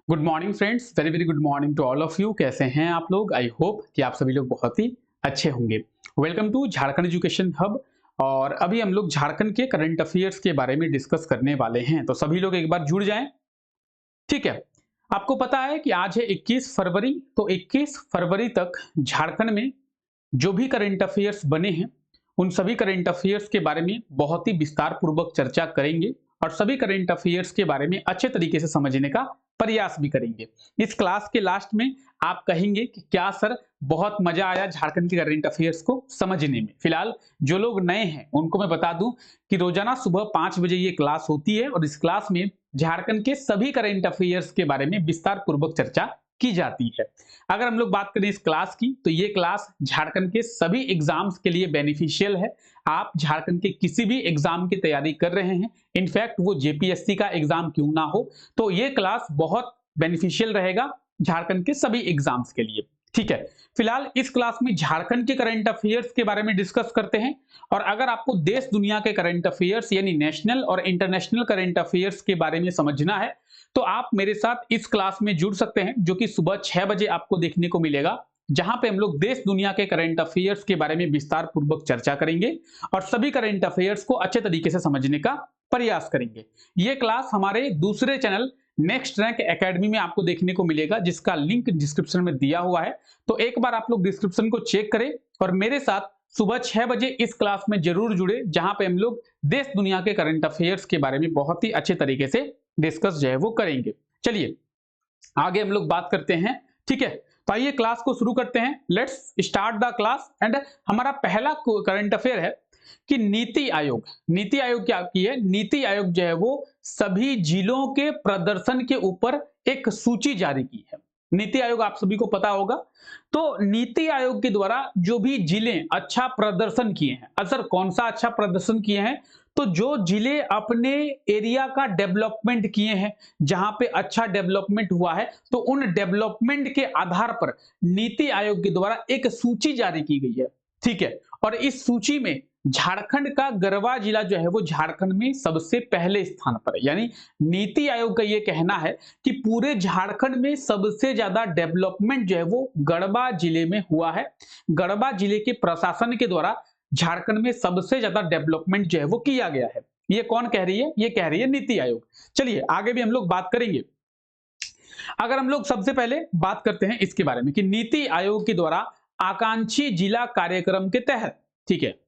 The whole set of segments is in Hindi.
Good morning friends, very very good morning to all of you. कैसे हैं आप लोग? आई होप कि आप सभी लोग बहुत ही अच्छे होंगे। Welcome to Jharkhand education hub. और अभी हम लोग झारखंड के करंट अफेयर्स के बारे में डिस्कस करने वाले हैं, तो सभी लोग एक बार जुड़ जाएं। ठीक है। आपको पता है कि आज है 21 फरवरी, तो 21 फरवरी तक झारखंड में जो भी करंट अफेयर्स बने हैं उन सभी करंट अफेयर्स के बारे में बहुत ही विस्तार पूर्वक चर्चा करेंगे और सभी करंट अफेयर्स के बारे में अच्छे तरीके से समझने का प्रयास भी करेंगे। इस क्लास के लास्ट में आप कहेंगे कि क्या सर, बहुत मजा आया झारखंड के करंट अफेयर्स को समझने में। फिलहाल जो लोग नए हैं उनको मैं बता दूं कि रोजाना सुबह 5 बजे ये क्लास होती है और इस क्लास में झारखंड के सभी करंट अफेयर्स के बारे में विस्तार पूर्वक चर्चा की जाती है। अगर हम लोग बात करें इस क्लास की, तो ये क्लास झारखंड के सभी एग्जाम्स के लिए बेनिफिशियल है। आप झारखंड के किसी भी एग्जाम की तैयारी कर रहे हैं, इनफैक्ट वो जेपीएससी का एग्जाम क्यों ना हो, तो ये क्लास बहुत बेनिफिशियल रहेगा झारखंड के सभी एग्जाम्स के लिए। ठीक है। फिलहाल इस क्लास में झारखंड के करंट अफेयर्स के बारे में डिस्कस करते हैं। और अगर आपको देश दुनिया के करंट अफेयर्स यानी नेशनल और इंटरनेशनल करंट अफेयर्स के बारे में समझना है, तो आप मेरे साथ इस क्लास में जुड़ सकते हैं, जो कि सुबह 6 बजे आपको देखने को मिलेगा, जहां पे हम लोग देश दुनिया के करंट अफेयर्स के बारे में विस्तार पूर्वक चर्चा करेंगे और सभी करंट अफेयर्स को अच्छे तरीके से समझने का प्रयास करेंगे। यह क्लास हमारे दूसरे चैनल नेक्स्ट रैंक एकेडमी में आपको देखने को मिलेगा, जिसका लिंक डिस्क्रिप्शन में दिया हुआ है। तो एक बार आप लोग डिस्क्रिप्शन को चेक करें और मेरे साथ सुबह 6 बजे इस क्लास में जरूर जुड़े, जहां पे हम लोग देश दुनिया के करंट अफेयर्स के बारे में बहुत ही अच्छे तरीके से डिस्कस जो है वो करेंगे। चलिए आगे हम लोग बात करते हैं। ठीक है, तो आइए क्लास को शुरू करते हैं। Let's start the class. And हमारा पहला करंट अफेयर है कि नीति आयोग क्या की है। नीति आयोग जो है वो सभी जिलों के प्रदर्शन के ऊपर एक सूची जारी की है। नीति आयोग आप सभी को पता होगा। तो नीति आयोग के द्वारा जो भी जिले अच्छा प्रदर्शन किए हैं, असर कौन सा अच्छा प्रदर्शन किए हैं, तो जो जिले अपने एरिया का डेवलपमेंट किए हैं, जहां पे अच्छा डेवलपमेंट हुआ है, तो उन डेवलपमेंट के आधार पर नीति आयोग के द्वारा एक सूची जारी की गई है। ठीक है। और इस सूची में झारखंड का गढ़वा जिला जो है वो झारखंड में सबसे पहले स्थान पर है। यानी नीति आयोग का यह कहना है कि पूरे झारखंड में सबसे ज्यादा डेवलपमेंट जो है वो गढ़वा जिले में हुआ है। गढ़वा जिले के प्रशासन के द्वारा झारखंड में सबसे ज्यादा डेवलपमेंट जो है वो किया गया है। ये कौन कह रही है? ये कह रही है नीति आयोग। चलिए आगे भी हम लोग बात करेंगे। अगर हम लोग सबसे पहले बात करते हैं इसके बारे में कि नीति आयोग के द्वारा आकांक्षी जिला कार्यक्रम के तहत, ठीक है,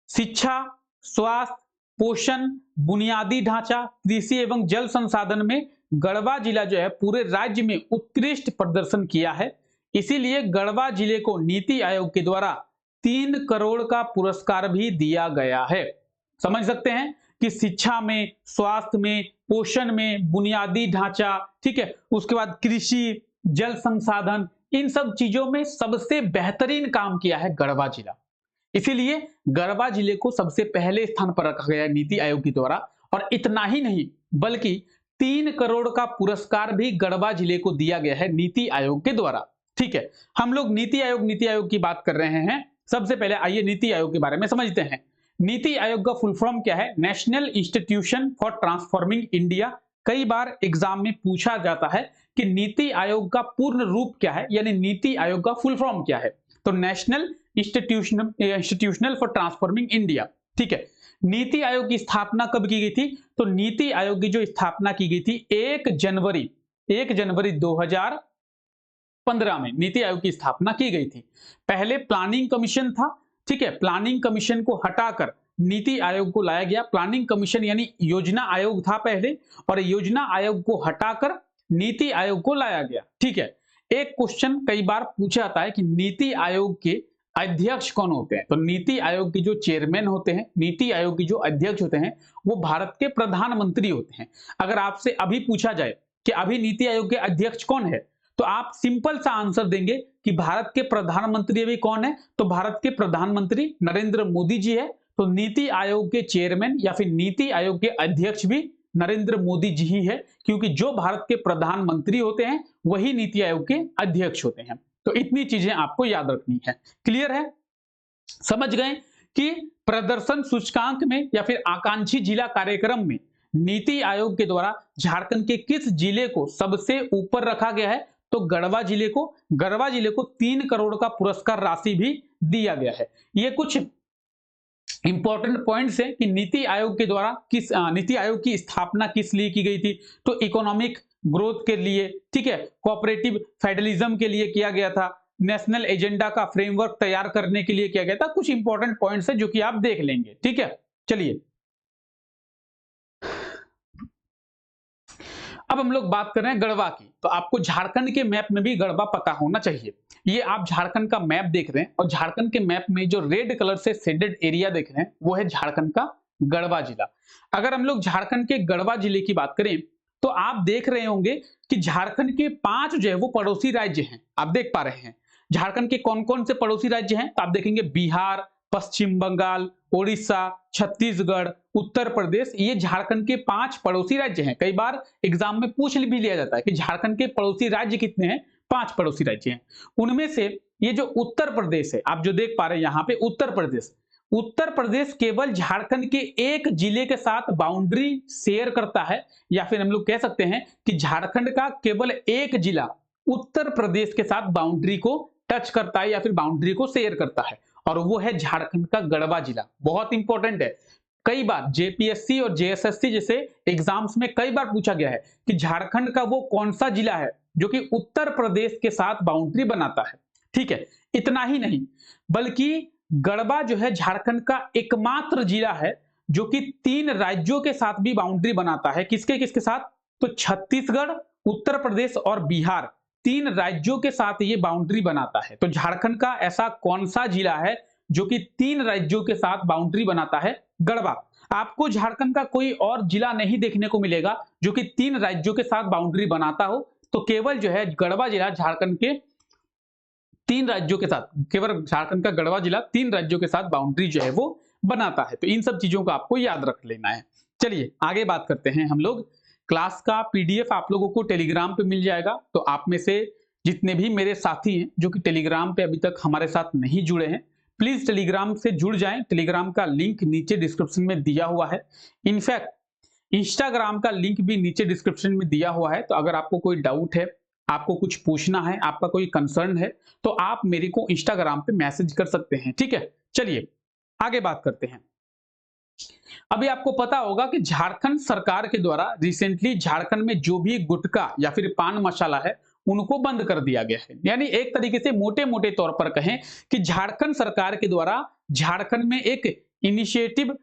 शिक्षा, स्वास्थ्य, पोषण, बुनियादी ढांचा, कृषि एवं जल संसाधन में गढ़वा जिला जो है पूरे राज्य में उत्कृष्ट प्रदर्शन किया है। इसीलिए गढ़वा जिले को नीति आयोग के द्वारा 3 करोड़ का पुरस्कार भी दिया गया है। समझ सकते हैं कि शिक्षा में, स्वास्थ्य में, पोषण में, बुनियादी ढांचा, ठीक है, उसके बाद कृषि, जल संसाधन, इन सब चीजों में सबसे बेहतरीन काम किया है गढ़वा जिला। इसीलिए गढ़वा जिले को सबसे पहले स्थान पर रखा गया नीति आयोग के द्वारा। और इतना ही नहीं, बल्कि 3 करोड़ का पुरस्कार भी गढ़वा जिले को दिया गया है नीति आयोग के द्वारा। ठीक है। हम लोग नीति आयोग की बात कर रहे हैं। सबसे पहले आइए नीति आयोग के बारे में समझते हैं। नीति आयोग का फुल फॉर्म क्या है? National institution for transforming India. कई बार एग्जाम में पूछा जाता है कि नीति आयोग का पूर्ण रूप क्या है, यानी नीति आयोग का फुल फॉर्म क्या है। तो national institutional for transforming India. ठीक है। नीति आयोग की स्थापना कब की गई थी? तो नीति आयोग की जो स्थापना की गई थी 1 जनवरी 2015 में नीति आयोग की स्थापना की गई थी। पहले प्लानिंग कमीशन था। ठीक है। प्लानिंग कमीशन को हटाकर नीति आयोग को लाया गया। प्लानिंग कमीशन यानी योजना आयोग था पहले, और योजना आयोग को हटाकर नीति आयोग को लाया गया। ठीक है। एक क्वेश्चन कई बार पूछा जाता है कि नीति आयोग के अध्यक्ष कौन होते हैं? तो नीति आयोग के जो चेयरमैन होते हैं, नीति आयोग के जो अध्यक्ष होते हैं, वो भारत के प्रधानमंत्री होते हैं। अगर आपसे अभी पूछा जाए कि अभी नीति आयोग के अध्यक्ष कौन है, तो आप सिंपल सा आंसर देंगे कि भारत के प्रधानमंत्री अभी कौन है? तो भारत के प्रधानमंत्री नरेंद्र मोदी जी है। तो नीति आयोग के चेयरमैन या फिर नीति आयोग के अध्यक्ष भी नरेंद्र मोदी जी ही है, क्योंकि जो भारत के प्रधानमंत्री होते हैं वही नीति आयोग के अध्यक्ष होते हैं। तो इतनी चीजें आपको याद रखनी है। क्लियर है? समझ गए कि प्रदर्शन सूचकांक में या फिर आकांक्षी जिला कार्यक्रम में नीति आयोग के द्वारा झारखंड के किस जिले को सबसे ऊपर रखा गया है? तो गढ़वा जिले को 3 करोड़ का पुरस्कार राशि भी दिया गया है। ये कुछ इंपॉर्टेंट पॉइंट्स है कि नीति आयोग के द्वारा नीति आयोग की स्थापना किस लिए की गई थी? तो इकोनॉमिक ग्रोथ के लिए, ठीक है, कोऑपरेटिव फेडरलिज्म के लिए किया गया था, नेशनल एजेंडा का फ्रेमवर्क तैयार करने के लिए किया गया था। कुछ इंपॉर्टेंट पॉइंट्स है जो कि आप देख लेंगे, ठीक है। चलिए अब हम लोग बात कर रहे हैं गढ़वा की। तो आपको झारखंड के मैप में भी गढ़वा पता होना चाहिए। ये आप झारखंड का मैप देख रहे हैं और झारखंड के मैप में जो रेड कलर से शेडेड एरिया देख रहे हैं वो है झारखंड का गढ़वा जिला। अगर हम लोग झारखंड के गढ़वा जिले की बात करें तो आप देख रहे होंगे कि झारखंड के 5 जो है वो पड़ोसी राज्य हैं। आप देख पा रहे हैं झारखंड के कौन कौन से पड़ोसी राज्य हैं? तो आप देखेंगे बिहार, पश्चिम बंगाल, उड़ीसा, छत्तीसगढ़, उत्तर प्रदेश, ये झारखंड के 5 पड़ोसी राज्य हैं। कई बार एग्जाम में पूछ भी लिया जाता है कि झारखंड के पड़ोसी राज्य कितने हैं? 5 पड़ोसी राज्य हैं। उनमें से ये जो उत्तर प्रदेश है, आप जो देख पा रहे हैं यहाँ पे उत्तर प्रदेश केवल झारखंड के एक जिले के साथ बाउंड्री शेयर करता है, या फिर हम लोग कह सकते हैं कि झारखंड का केवल एक जिला उत्तर प्रदेश के साथ बाउंड्री को टच करता है या फिर बाउंड्री को शेयर करता है, और वो है झारखंड का गढ़वा जिला। बहुत इंपॉर्टेंट है। कई बार जेपीएससी और जेएसएससी जैसे एग्जाम्स में कई बार पूछा गया है कि झारखंड का वो कौन सा जिला है जो कि उत्तर प्रदेश के साथ बाउंड्री बनाता है। ठीक है, इतना ही नहीं बल्कि गढ़वा जो है झारखंड का एकमात्र जिला है जो कि 3 राज्यों के साथ भी बाउंड्री बनाता है। किसके किसके साथ? तो छत्तीसगढ़, उत्तर प्रदेश और बिहार, 3 राज्यों के साथ ये बाउंड्री बनाता है। तो झारखंड का ऐसा कौन सा जिला है जो कि 3 राज्यों के साथ बाउंड्री बनाता है? गढ़वा। आपको झारखंड का कोई और जिला नहीं देखने को मिलेगा जो कि 3 राज्यों के साथ बाउंड्री बनाता हो, तो केवल जो है गढ़वा जिला झारखंड के 3 राज्यों के साथ, केवल झारखंड का गढ़वा जिला 3 राज्यों के साथ बाउंड्री जो है वो बनाता है। तो इन सब चीजों को आपको याद रख लेना है। चलिए आगे बात करते हैं हम लोग। क्लास का पीडीएफ आप लोगों को टेलीग्राम पे मिल जाएगा। तो आप में से जितने भी मेरे साथी हैं जो कि टेलीग्राम पे अभी तक हमारे साथ नहीं जुड़े हैं, प्लीज टेलीग्राम से जुड़ जाएं। टेलीग्राम का लिंक नीचे डिस्क्रिप्शन में दिया हुआ है। इनफैक्ट इंस्टाग्राम का लिंक भी नीचे डिस्क्रिप्शन में दिया हुआ है। तो अगर आपको कोई डाउट है, आपको कुछ पूछना है, आपका कोई कंसर्न है, तो आप मेरे को इंस्टाग्राम पे मैसेज कर सकते हैं। ठीक है, चलिए आगे बात करते हैं। अभी आपको पता होगा कि झारखंड सरकार के द्वारा रिसेंटली झारखंड में जो भी गुटखा या फिर पान मसाला है उनको बंद कर दिया गया है। यानी एक तरीके से मोटे मोटे तौर पर कहें कि झारखंड सरकार के द्वारा झारखंड में एक इनिशिएटिव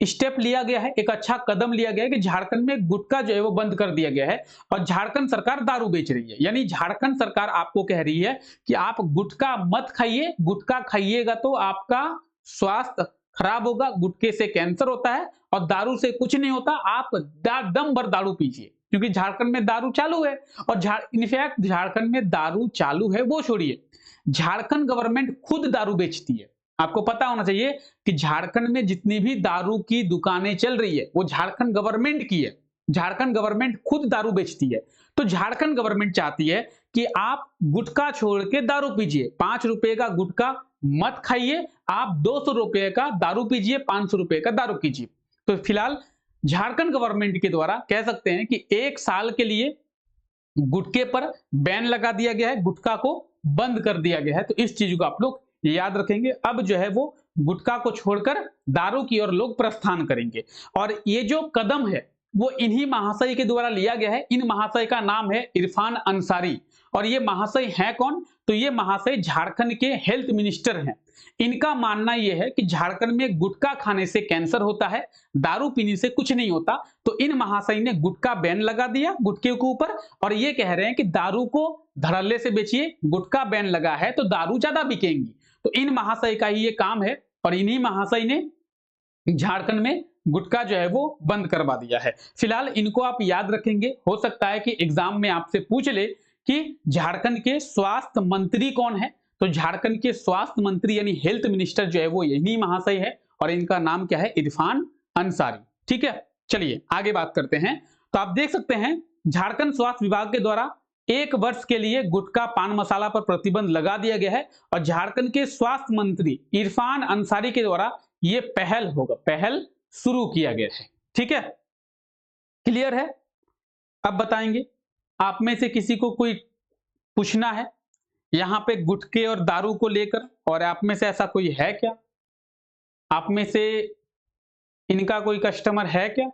स्टेप लिया गया है, एक अच्छा कदम लिया गया है कि झारखंड में गुटखा जो है वो बंद कर दिया गया है और झारखंड सरकार दारू बेच रही है। यानी झारखंड सरकार आपको कह रही है कि आप गुटखा मत खाइए, गुटखा खाइएगा तो आपका स्वास्थ्य खराब होगा, गुटखे से कैंसर होता है और दारू से कुछ नहीं होता, आप दम भर दारू पीजिए। क्योंकि झारखंड में दारू चालू है और इनफैक्ट झारखंड में दारू चालू है वो छोड़िए, झारखंड गवर्नमेंट खुद दारू बेचती है। आपको पता होना चाहिए कि झारखंड में जितनी भी दारू की दुकानें चल रही है वो झारखंड गवर्नमेंट की है। झारखंड गवर्नमेंट खुद दारू बेचती है। तो झारखंड गवर्नमेंट चाहती है कि आप गुटखा छोड़ के दारू पीजिए। 5 रुपए का गुटखा मत खाइए, आप 200 रुपए का दारू पीजिए, 500 रुपए का दारू कीजिए। तो फिलहाल झारखंड गवर्नमेंट के द्वारा कह सकते हैं कि 1 साल के लिए गुटखे पर बैन लगा दिया गया है, गुटखा को बंद कर दिया गया है। तो इस चीज को आप लोग याद रखेंगे। अब जो है वो गुटखा को छोड़कर दारू की ओर लोग प्रस्थान करेंगे। और ये जो कदम है वो इन्हीं महाशय के द्वारा लिया गया है। इन महाशय का नाम है इरफान अंसारी। और ये महाशय हैं कौन? तो ये महाशय झारखंड के हेल्थ मिनिस्टर हैं। इनका मानना यह है कि झारखंड में गुटखा खाने से कैंसर होता है, दारू पीने से कुछ नहीं होता। तो इन महाशय ने गुटखा बैन लगा दिया गुटखे के ऊपर और ये कह रहे हैं कि दारू को धड़ल्ले से बेचिए, गुटखा बैन लगा है तो दारू ज्यादा बिकेंगी। तो इन महाशय का ही ये काम है और इन्हीं महाशय ने झारखंड में गुटखा जो है वो बंद करवा दिया है। फिलहाल इनको आप याद रखेंगे। हो सकता है कि एग्जाम में आपसे पूछ ले कि झारखंड के स्वास्थ्य मंत्री कौन है। तो झारखंड के स्वास्थ्य मंत्री यानी हेल्थ मिनिस्टर जो है वो यही महाशय है और इनका नाम क्या है? इरफान अंसारी। ठीक है, चलिए आगे बात करते हैं। तो आप देख सकते हैं झारखंड स्वास्थ्य विभाग के द्वारा 1 वर्ष के लिए गुटखा पान मसाला पर प्रतिबंध लगा दिया गया है और झारखंड के स्वास्थ्य मंत्री इरफान अंसारी के द्वारा यह पहल शुरू किया गया है। ठीक है, क्लियर है? अब बताएंगे, आप में से किसी को कोई पूछना है यहां पे गुटखे और दारू को लेकर, और आप में से ऐसा कोई है क्या? आप में से इनका कोई कस्टमर है क्या?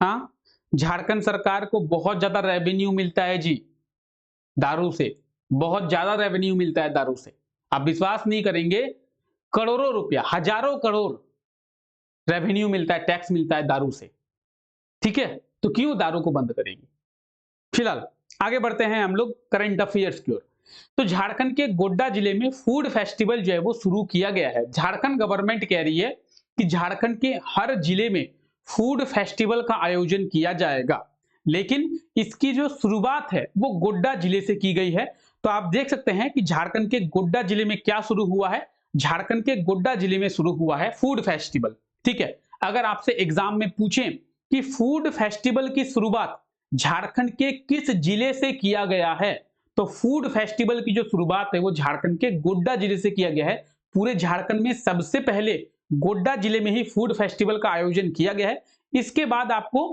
हाँ, झारखंड सरकार को बहुत ज्यादा रेवेन्यू मिलता है जी दारू से, बहुत ज्यादा रेवेन्यू मिलता है दारू से। आप विश्वास नहीं करेंगे, करोड़ों रुपया, हजारों करोड़ रेवेन्यू मिलता है, टैक्स मिलता है दारू से। ठीक है, तो क्यों दारू को बंद करेगी? फिलहाल आगे बढ़ते हैं हम लोग करंट अफेयर्स की ओर। तो झारखंड के गोड्डा जिले में फूड फेस्टिवल जो है वो शुरू किया गया है। झारखंड गवर्नमेंट कह रही है कि झारखंड के हर जिले में फूड फेस्टिवल का आयोजन किया जाएगा, लेकिन इसकी जो शुरुआत है वो गोड्डा जिले से की गई है। तो आप देख सकते हैं कि झारखंड के गोड्डा जिले में क्या शुरू हुआ है, झारखंड के गोड्डा जिले में शुरू हुआ है फूड फेस्टिवल। ठीक है, अगर आपसे एग्जाम में पूछें कि फूड फेस्टिवल की शुरुआत झारखंड के किस जिले से किया गया है, तो फूड फेस्टिवल की जो शुरुआत है वो झारखंड के गोड्डा जिले से किया गया है। पूरे झारखंड में सबसे पहले गोड्डा जिले में ही फूड फेस्टिवल का आयोजन किया गया है। इसके बाद आपको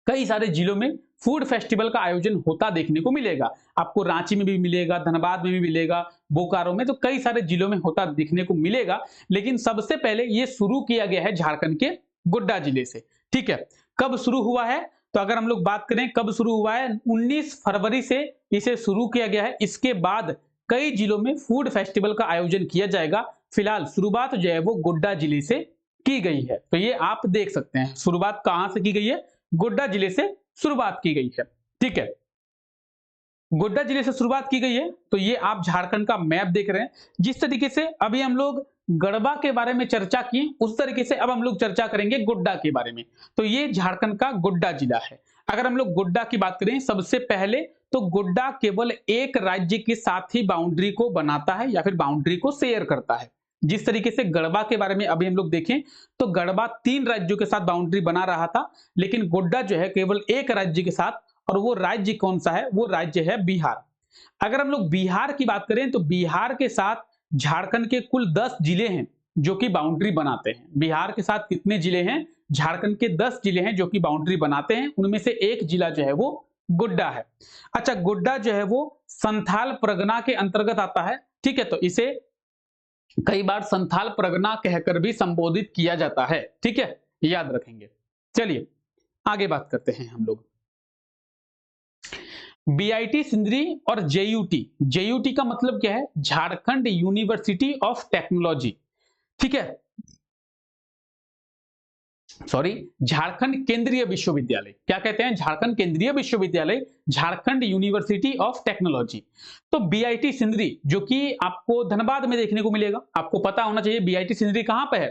कई सारे जिलों में फूड फेस्टिवल का आयोजन होता देखने को मिलेगा। आपको रांची में भी मिलेगा, धनबाद में भी मिलेगा, बोकारो में, तो कई सारे जिलों में होता देखने को मिलेगा, लेकिन सबसे पहले यह शुरू किया गया है झारखंड के गोड्डा जिले से। ठीक है, कब शुरू हुआ है? तो अगर हम लोग बात करें कब शुरू हुआ है, 19 फरवरी से इसे शुरू किया गया है। इसके बाद कई जिलों में फूड फेस्टिवल का आयोजन किया जाएगा। फिलहाल शुरुआत जो है वो गोड्डा जिले से की गई है। तो ये आप देख सकते हैं शुरुआत कहां से की गई है, गोड्डा जिले से शुरुआत की गई है। ठीक है, गोड्डा जिले से शुरुआत की गई है। तो ये आप झारखंड का मैप देख रहे हैं। जिस तरीके से अभी हम लोग गढ़वा के बारे में चर्चा की, उस तरीके से अब हम लोग चर्चा करेंगे गोड्डा के बारे में। तो ये झारखंड का गोड्डा जिला है। अगर हम लोग गोड्डा की बात करें सबसे पहले, तो गोड्डा केवल एक राज्य के साथ ही बाउंड्री को बनाता है या फिर बाउंड्री को शेयर करता है। जिस तरीके से गढ़वा के बारे में अभी हम लोग देखें तो गढ़वा 3 राज्यों के साथ बाउंड्री बना रहा था, लेकिन गोड्डा जो है केवल एक राज्य के साथ, और वो राज्य कौन सा है, वो राज्य है बिहार। अगर हम लोग बिहार की बात करें तो बिहार के साथ झारखंड के कुल 10 जिले हैं जो कि बाउंड्री बनाते हैं। बिहार के साथ कितने जिले हैं? झारखंड के 10 जिले हैं जो कि बाउंड्री बनाते हैं, उनमें से एक जिला जो है वो गोड्डा है। अच्छा, गोड्डा जो है वो संथाल परगना के अंतर्गत आता है। ठीक है, तो इसे कई बार संथाल परगना कहकर भी संबोधित किया जाता है। ठीक है, याद रखेंगे। चलिए आगे बात करते हैं हम लोग। बीआईटी सिंदरी और जेयूटी, जेयूटी का मतलब क्या है? Jharkhand university of technology. ठीक है, सॉरी, झारखंड केंद्रीय विश्वविद्यालय। क्या कहते हैं? झारखंड केंद्रीय विश्वविद्यालय, झारखंड यूनिवर्सिटी ऑफ टेक्नोलॉजी। तो बीआईटी सिंदरी जो कि आपको धनबाद में देखने को मिलेगा, आपको पता होना चाहिए बीआईटी सिंदरी कहां पे है।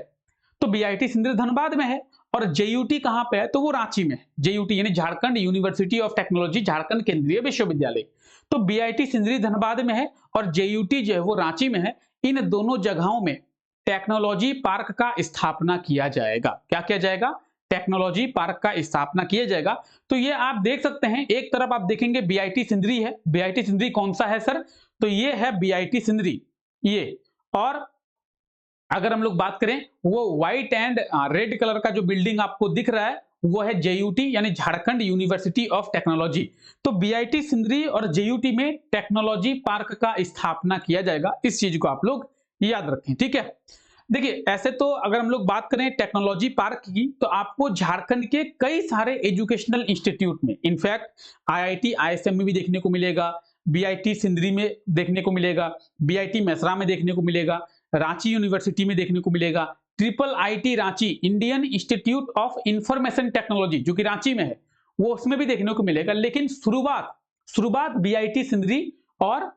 तो बीआईटी सिंदरी धनबाद में है, और जेयूटी कहां पे है? तो वो रांची में है। जेयूटी यानी Jharkhand university of technology, Jharkhand केंद्रीय विश्वविद्यालय। तो बीआईटी सिंदरी धनबाद में है और जेयूटी जो है वो रांची में है। इन दोनों जगहों में टेक्नोलॉजी पार्क का स्थापना किया जाएगा। क्या किया जाएगा? टेक्नोलॉजी पार्क का स्थापना किया जाएगा। तो ये आप देख सकते हैं, एक तरफ आप देखेंगे बीआईटी सिंदरी है। बीआईटी सिंदरी कौन सा है सर? तो ये है बीआईटी सिंदरी, ये। और अगर हम लोग बात करें, वो व्हाइट एंड रेड कलर का जो बिल्डिंग आपको दिख रहा है वो है जेयूटी यानी झारखंड यूनिवर्सिटी ऑफ टेक्नोलॉजी। तो बीआईटी सिंदरी और जेयूटी में टेक्नोलॉजी पार्क का स्थापना किया जाएगा। इस चीज को आप लोग याद रखें। ठीक है, देखिए ऐसे तो अगर हम लोग बात करें टेक्नोलॉजी पार्क की, तो आपको झारखंड के कई सारे एजुकेशनल इंस्टीट्यूट में, इनफैक्ट आईआईटी आईएसएम में भी देखने को मिलेगा, बीआईटी सिंदरी में देखने को मिलेगा, बीआईटी मेसरा में देखने को मिलेगा, रांची यूनिवर्सिटी में देखने को मिलेगा, triple IT Ranchi, Indian institute of information technology जो कि रांची में है, वो उसमें भी देखने को मिलेगा। लेकिन शुरुआत बीआईटी सिंदरी और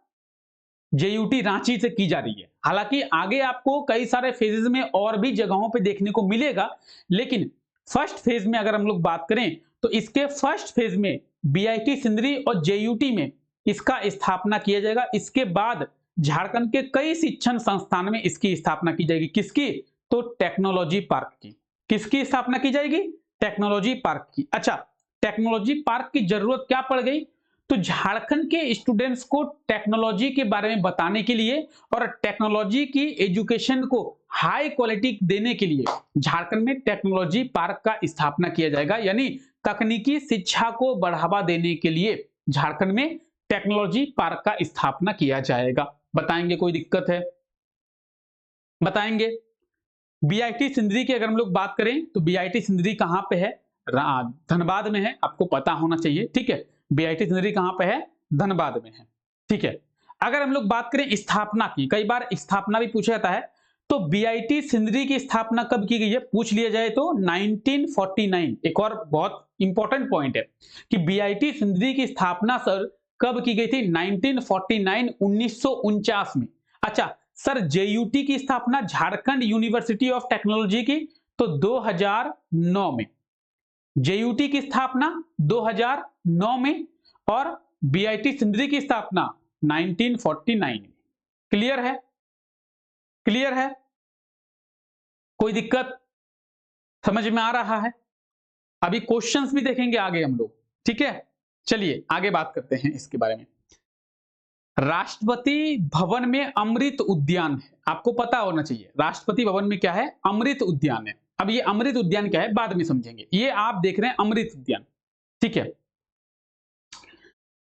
जेयूटी रांची से की जा रही है। हालांकि आगे आपको कई सारे फेजेस में और भी जगहों पे देखने को मिलेगा, लेकिन फर्स्ट फेज में अगर हम लोग बात करें तो इसके फर्स्ट फेज में बीआईटी सिंदरी और जेयूटी में इसका स्थापना किया जाएगा। इसके बाद झारखंड के कई शिक्षण संस्थान में इसकी स्थापना की जाएगी। किसकी? तो टेक्नोलॉजी पार्क की। किसकी स्थापना की जाएगी? टेक्नोलॉजी पार्क की। अच्छा, टेक्नोलॉजी पार्क की जरूरत क्या पड़ गई? तो झारखंड के स्टूडेंट्स को टेक्नोलॉजी के बारे में बताने के लिए और टेक्नोलॉजी की एजुकेशन को हाई क्वालिटी देने के लिए झारखंड में टेक्नोलॉजी पार्क का स्थापना किया जाएगा। यानी तकनीकी शिक्षा को बढ़ावा देने के लिए झारखंड में टेक्नोलॉजी पार्क का स्थापना किया जाएगा। बताएंगे, कोई दिक्कत है? बताएंगे। बीआईटी सिंदरी की अगर हम लोग बात करें तो बीआईटी सिंदरी कहां पे है? धनबाद में है, आपको पता होना चाहिए। ठीक है, बीआईटी सिंदरी कहां पे है? धनबाद में है। ठीक है, अगर हम लोग बात करें स्थापना की, कई बार स्थापना भी पूछा जाता है, तो बीआईटी सिंदरी की स्थापना कब की गई है पूछ लिया जाए तो 1949। एक और बहुत इंपॉर्टेंट पॉइंट है कि बीआईटी सिंदरी की स्थापना सर कब की गई थी? 1949, 1949 में। अच्छा सर, जेयूटी की स्थापना झारखंड यूनिवर्सिटी ऑफ टेक्नोलॉजी की तो 2009 में। जेयूटी की स्थापना 2009 में और बीआईटी सिंदरी की स्थापना 1949 में। क्लियर है? क्लियर है? कोई दिक्कत? समझ में आ रहा है? अभी क्वेश्चंस भी देखेंगे आगे हम लोग। ठीक है, चलिए आगे बात करते हैं इसके बारे में। राष्ट्रपति भवन में अमृत उद्यान है, आपको पता होना चाहिए। राष्ट्रपति भवन में क्या है? अमृत उद्यान है। अब ये अमृत उद्यान क्या है बाद में समझेंगे। ये आप देख रहे हैं अमृत उद्यान। ठीक है,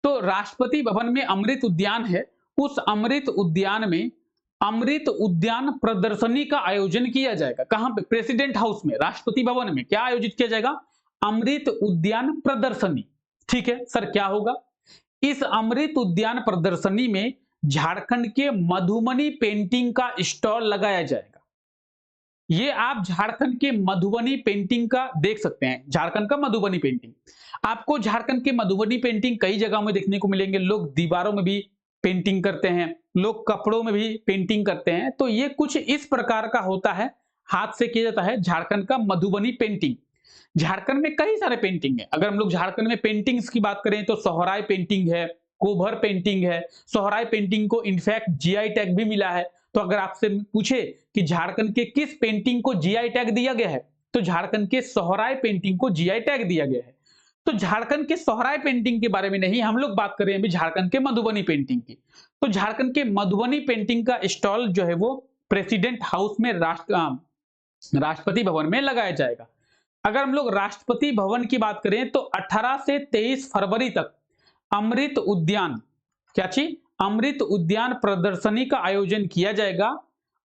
तो राष्ट्रपति भवन में अमृत उद्यान है। उस अमृत उद्यान में अमृत उद्यान प्रदर्शनी का आयोजन किया जाएगा। कहां पे? प्रेसिडेंट हाउस में, राष्ट्रपति भवन में क्या आयोजित किया जाएगा? अमृत उद्यान प्रदर्शनी। ठीक है सर, क्या होगा? इस अमृत उद्यान प्रदर्शनी में झारखंड के मधुबनी पेंटिंग का स्टॉल लगाया जाएगा। ये आप झारखंड के मधुबनी पेंटिंग का देख सकते हैं। झारखंड का मधुबनी पेंटिंग, आपको झारखंड के मधुबनी पेंटिंग कई जगहों में देखने को मिलेंगे। लोग दीवारों में भी पेंटिंग करते हैं, लोग कपड़ों में भी पेंटिंग करते हैं। तो ये कुछ इस प्रकार का होता है, हाथ से किया जाता है झारखंड का मधुबनी पेंटिंग। झारखंड में कई सारे पेंटिंग है। अगर हम लोग झारखंड में पेंटिंग्स की बात करें तो सोहराय पेंटिंग है, कोभर पेंटिंग है। सोहराय पेंटिंग को इनफैक्ट जीआई टैग भी मिला है। तो अगर आपसे पूछे कि झारखंड के किस पेंटिंग को जीआई टैग दिया गया है, तो झारखंड के सोहराय पेंटिंग को जीआई टैग दिया गया है। तो झारखंड के सोहराय पेंटिंग के बारे में नहीं, हम लोग बात कर रहे हैं अभी झारखंड के मधुबनी पेंटिंग की। तो झारखंड के मधुबनी पेंटिंग का स्टॉल जो है वो प्रेसिडेंट हाउस में राष्ट्रपति भवन में लगाया जाएगा। अगर हम लोग राष्ट्रपति भवन की बात करें तो 18 से 23 फरवरी तक अमृत उद्यान, क्या चीज? अमृत उद्यान प्रदर्शनी का आयोजन किया जाएगा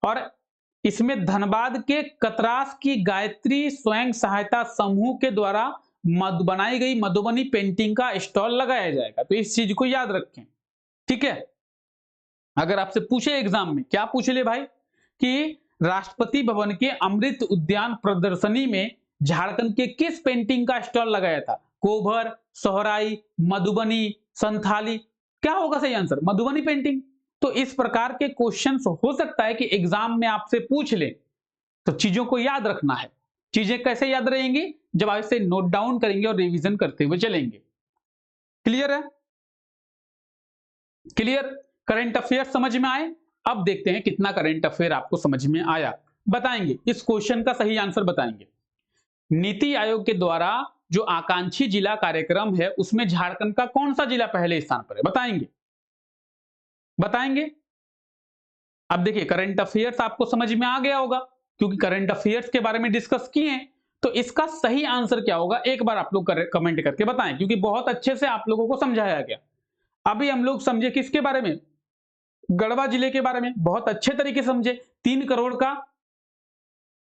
और इसमें धनबाद के कतरास की गायत्री स्वयं सहायता समूह के द्वारा बनाई गई मधुबनी पेंटिंग का स्टॉल लगाया जाएगा। तो इस चीज को याद रखें। ठीक है, अगर आपसे पूछे एग्जाम में, क्या पूछ ले भाई कि राष्ट्रपति भवन के अमृत उद्यान प्रदर्शनी में झारखंड के किस पेंटिंग का स्टॉल लगाया था? कोभर, सोहराई, मधुबनी, संथाली, क्या होगा सही आंसर? मधुबनी पेंटिंग। तो इस प्रकार के क्वेश्चंस हो सकता है कि एग्जाम में आपसे पूछ ले, तो चीजों को याद रखना है। चीजें कैसे याद रहेंगी? जब आप इसे नोट डाउन करेंगे और रिवीजन करते हुए चलेंगे। क्लियर है? क्लियर? करंट अफेयर समझ में आए? अब देखते हैं कितना करंट अफेयर आपको समझ में आया। बताएंगे, इस क्वेश्चन का सही आंसर बताएंगे। नीति आयोग के द्वारा जो आकांक्षी जिला कार्यक्रम है उसमें झारखंड का कौन सा जिला पहले स्थान पर है? बताएंगे? बताएंगे? अब देखिए, करंट अफेयर्स आपको समझ में आ गया होगा क्योंकि करंट अफेयर्स के बारे में डिस्कस किए हैं। तो इसका सही आंसर क्या होगा एक बार आप लोग कमेंट करके बताएं, क्योंकि बहुत अच्छे से आप लोगों को समझाया गया। अभी हम लोग समझे किसके बारे में? गढ़वा जिले के बारे में बहुत अच्छे तरीके से समझे। 3 करोड़ का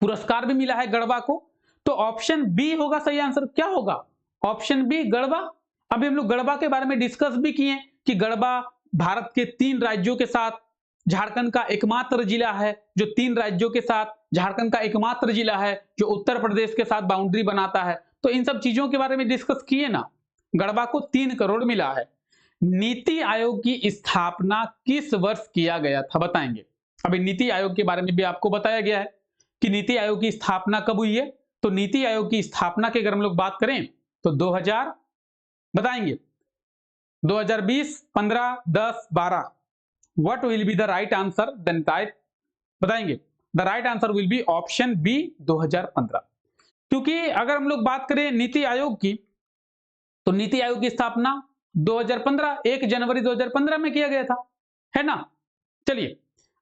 पुरस्कार भी मिला है गढ़वा को। तो ऑप्शन बी होगा सही आंसर। क्या होगा? Option B, Garhwa. अभी हम लोग गढ़वा के बारे में डिस्कस भी किए कि गढ़वा भारत के 3 राज्यों के साथ झारखंड का एकमात्र जिला है जो 3 राज्यों के साथ, झारखंड का एकमात्र जिला है जो उत्तर प्रदेश के साथ बाउंड्री बनाता है। तो इन सब चीजों के बारे में डिस्कस किए ना। गढ़वा को 3 करोड़ मिला है। नीति आयोग की स्थापना किस वर्ष किया गया था? बताएंगे। अभी नीति आयोग के बारे में भी आपको बताया गया है कि नीति आयोग की स्थापना कब हुई है। तो नीति आयोग की स्थापना की अगर हम लोग बात करें तो 2000, बताएंगे 2020, 15, 10, 12। What will be the right answer? Then type, बताएंगे। The right answer will be option B, 2015। क्योंकि अगर हम लोग बात करें नीति आयोग की तो नीति आयोग की स्थापना 2015, 1 जनवरी 2015 में किया गया था, है ना। चलिए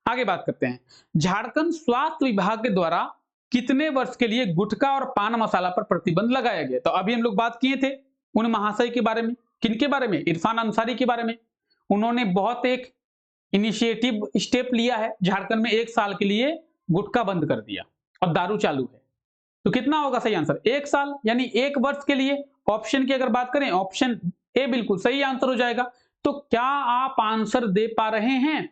आगे बात करते हैं। झारखंड स्वास्थ्य विभाग के द्वारा कितने वर्ष के लिए गुटखा और पान मसाला पर प्रतिबंध लगाया गया? तो अभी हम लोग बात किए थे उन महाशय के बारे में। किनके बारे में? इरफान अंसारी के बारे में। उन्होंने बहुत एक इनिशिएटिव स्टेप लिया है, झारखंड में 1 साल के लिए गुटखा बंद कर दिया और दारू चालू है। तो कितना होगा सही आंसर? 1 साल, यानी 1 वर्ष के लिए। ऑप्शन की अगर बात करें, ऑप्शन ए बिल्कुल सही आंसर हो जाएगा। तो क्या आप आंसर दे पा रहे हैं?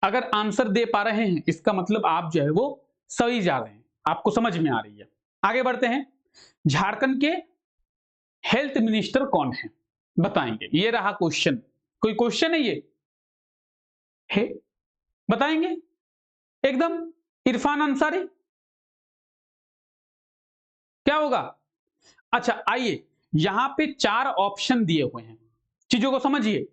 अगर आंसर दे पा रहे हैं, इसका मतलब आप जो है वो सही जा रहे हैं, आपको समझ में आ रही है। आगे बढ़ते हैं। झारखंड के हेल्थ मिनिस्टर कौन है? बताएंगे। ये रहा क्वेश्चन। कोई क्वेश्चन है ये? है? बताएंगे एकदम। इरफान अंसारी। क्या होगा? अच्छा आइए, यहां पे 4 ऑप्शन दिए हुए हैं, चीजों को समझिए।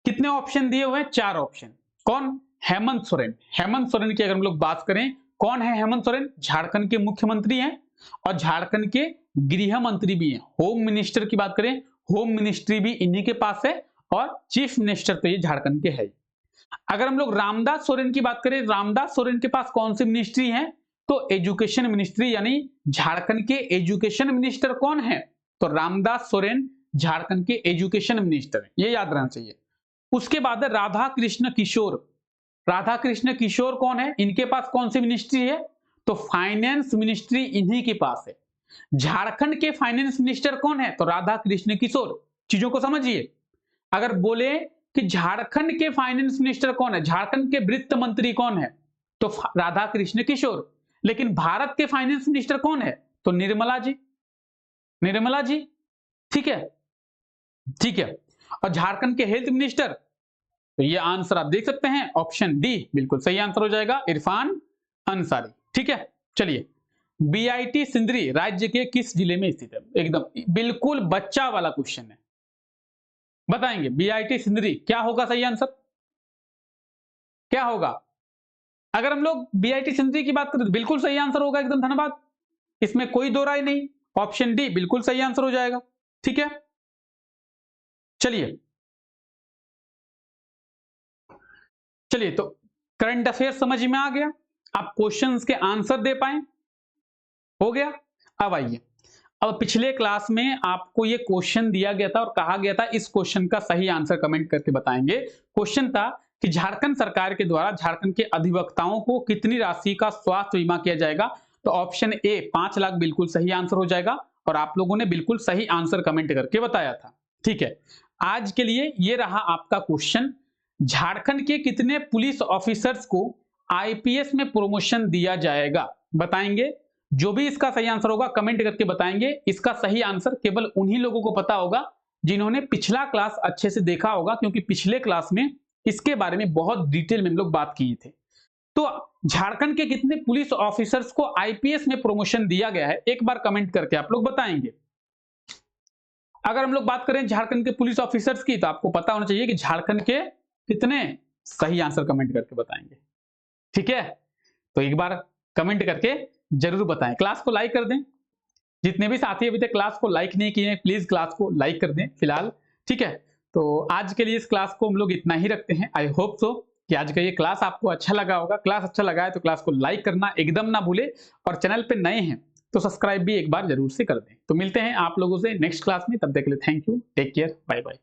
कितने ऑप्शन दिए हुए हैं? 4 ऑप्शन। कौन? हेमंत सोरेन। हेमंत सोरेन की अगर हम लोग बात करें, कौन है हेमंत सोरेन? झारखंड के मुख्यमंत्री हैं और झारखंड के गृह मंत्री भी हैं। होम मिनिस्टर की बात करें, होम मिनिस्ट्री भी इन्हीं के पास है और चीफ मिनिस्टर तो ये झारखंड के है। अगर हम लोग रामदास सोरेन की बात करें, रामदास सोरेन के पास कौन सी मिनिस्ट्री है? तो एजुकेशन मिनिस्ट्री, यानी झारखंड के एजुकेशन मिनिस्टर कौन है? तो रामदास सोरेन झारखंड के एजुकेशन मिनिस्टर है, ये याद रहना चाहिए। उसके बाद राधा कृष्ण किशोर। राधा कृष्ण किशोर कौन है? इनके पास कौन सी मिनिस्ट्री है? तो फाइनेंस मिनिस्ट्री इन्हीं के पास है। झारखंड के फाइनेंस मिनिस्टर कौन है? तो राधा कृष्ण किशोर। चीजों को समझिए। अगर बोले कि झारखंड के फाइनेंस मिनिस्टर कौन है, झारखंड के वित्त मंत्री कौन है, तो राधा कृष्ण किशोर। लेकिन भारत के फाइनेंस मिनिस्टर कौन है? तो निर्मला जी। निर्मला जी, ठीक है, ठीक है। और झारखंड के हेल्थ मिनिस्टर, तो ये आंसर आप देख सकते हैं, ऑप्शन डी बिल्कुल सही आंसर हो जाएगा, इरफान अंसारी। ठीक है, चलिए। बीआईटी सिंदरी राज्य के किस जिले में स्थित है? एकदम बिल्कुल बच्चा वाला क्वेश्चन है। बताएंगे बीआईटी सिंदरी क्या होगा सही आंसर? क्या होगा? अगर हम लोग बीआईटी सिंदरी की बात करें तो बिल्कुल सही आंसर होगा, एकदम धन्यवाद, इसमें कोई दो राय नहीं। ऑप्शन डी बिल्कुल सही आंसर हो जाएगा। ठीक है, चलिए चलिए। तो करंट अफेयर समझ में आ गया, आप क्वेश्चंस के आंसर दे पाए, हो गया। अब आइए, अब पिछले क्लास में आपको ये क्वेश्चन दिया गया था और कहा गया था इस क्वेश्चन का सही आंसर कमेंट करके बताएंगे। क्वेश्चन था कि झारखंड सरकार के द्वारा झारखंड के अधिवक्ताओं को कितनी राशि का स्वास्थ्य बीमा किया जाएगा? तो ऑप्शन ए 5 लाख बिल्कुल सही आंसर हो जाएगा और आप लोगों ने बिल्कुल सही आंसर कमेंट करके बताया था। ठीक है, आज के लिए ये रहा आपका क्वेश्चन। झारखंड के कितने पुलिस ऑफिसर्स को आईपीएस में प्रमोशन दिया जाएगा? बताएंगे। जो भी इसका सही आंसर होगा कमेंट करके बताएंगे। इसका सही आंसर केवल उन्हीं लोगों को पता होगा जिन्होंने पिछला क्लास अच्छे से देखा होगा, क्योंकि पिछले क्लास में इसके बारे में बहुत डिटेल में हम लोग बात किए थे। तो झारखंड के कितने पुलिस ऑफिसर्स को आईपीएस में प्रमोशन दिया गया है, एक बार कमेंट करके आप लोग बताएंगे। अगर हम लोग बात करें झारखंड के पुलिस ऑफिसर्स की, तो आपको पता होना चाहिए कि झारखंड के कितने, सही आंसर कमेंट करके बताएंगे। ठीक है, तो एक बार कमेंट करके जरूर बताएं। क्लास को लाइक कर दें, जितने भी साथी अभी तक क्लास को लाइक नहीं किए हैं प्लीज क्लास को लाइक कर दें फिलहाल। ठीक है, तो आज के लिए इस क्लास को हम लोग इतना ही रखते हैं। आई होप सो कि आज का ये क्लास आपको अच्छा लगा होगा। क्लास अच्छा लगा है तो क्लास को लाइक करना एकदम ना भूले और चैनल पे नए हैं तो सब्सक्राइब भी एक बार जरूर से कर दें। तो मिलते हैं आप लोगों से नेक्स्ट क्लास में, तब तक के लिए thank you, take care, bye bye.